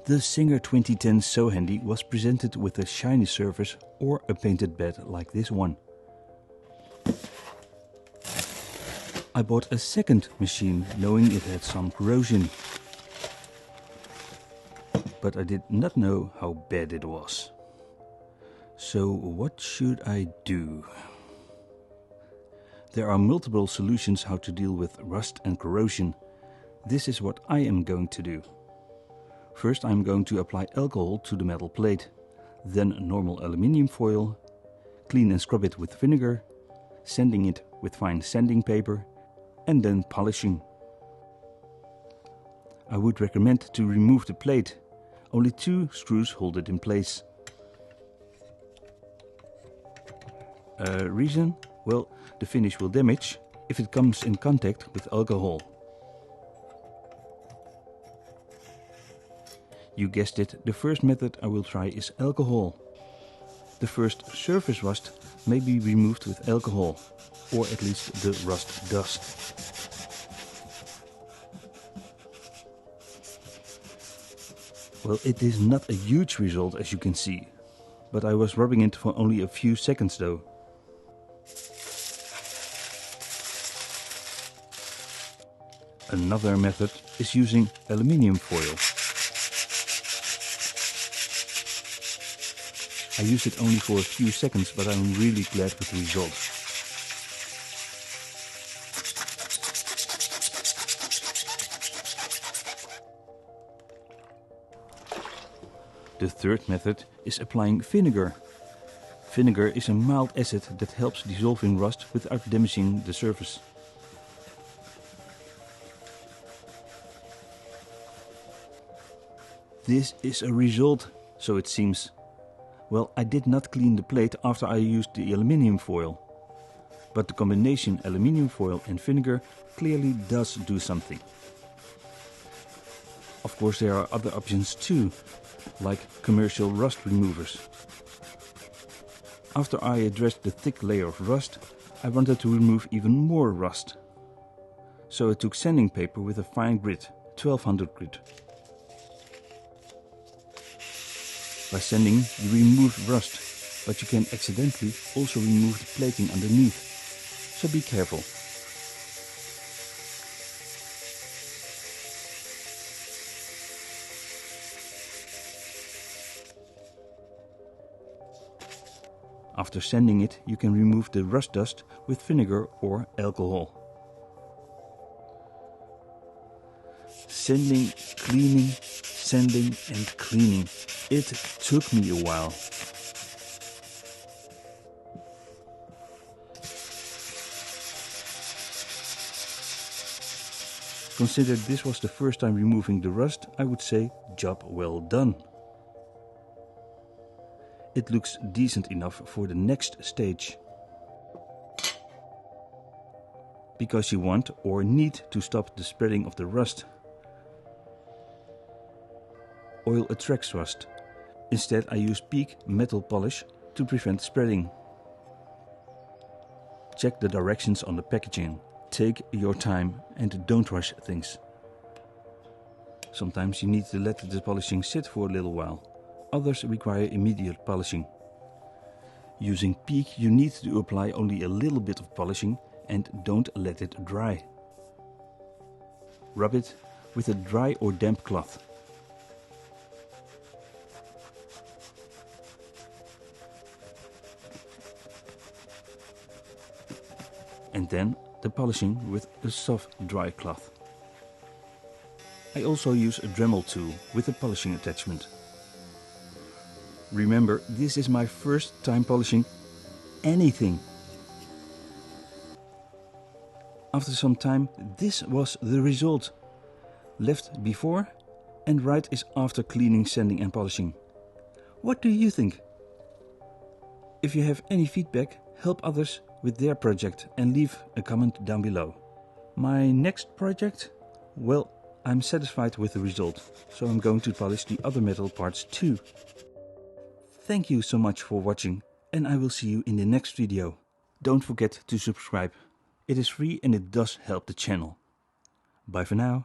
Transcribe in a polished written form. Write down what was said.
The Singer 2010 Sewhandy was presented with a shiny surface or a painted bed like this one. I bought a second machine knowing it had some corrosion, but I did not know how bad it was. So what should I do? There are multiple solutions how to deal with rust and corrosion. This is what I am going to do. First I'm going to apply alcohol to the metal plate, then normal aluminium foil, clean and scrub it with vinegar, sanding it with fine sanding paper, and then polishing. I would recommend to remove the plate. Only 2 screws hold it in place. Reason? Well, the finish will damage if it comes in contact with alcohol. You guessed it, the first method I will try is alcohol. The first surface rust may be removed with alcohol, or at least the rust dust. Well, it is not a huge result as you can see, but I was rubbing it for only a few seconds though. Another method is using aluminium foil. I used it only for a few seconds, but I'm really glad with the results. The third method is applying vinegar. Vinegar is a mild acid that helps dissolving rust without damaging the surface. This is a result, so it seems. Well, I did not clean the plate after I used the aluminium foil. But the combination aluminium foil and vinegar clearly does do something. Of course there are other options too, like commercial rust removers. After I addressed the thick layer of rust, I wanted to remove even more rust. So I took sanding paper with a fine grit, 1200 grit. By sanding you remove rust, but you can accidentally also remove the plating underneath, so be careful. After sanding it, you can remove the rust dust with vinegar or alcohol. Sanding, cleaning, sanding and cleaning. It took me a while. Consider this was the first time removing the rust, I would say job well done. It looks decent enough for the next stage. Because you want or need to stop the spreading of the rust. Oil attracts rust. Instead I use PEEK metal polish to prevent spreading. Check the directions on the packaging. Take your time and don't rush things. Sometimes you need to let the polishing sit for a little while. Others require immediate polishing. Using PEEK you need to apply only a little bit of polishing and don't let it dry. Rub it with a dry or damp cloth. And then the polishing with a soft dry cloth. I also use a Dremel tool with a polishing attachment. Remember, this is my first time polishing anything. After some time, this was the result. Left before and right is after cleaning, sanding and polishing. What do you think? If you have any feedback, help others with their project and leave a comment down below. My next project? Well, I'm satisfied with the result, so I'm going to polish the other metal parts too. Thank you so much for watching, and I will see you in the next video. Don't forget to subscribe. It is free and it does help the channel. Bye for now.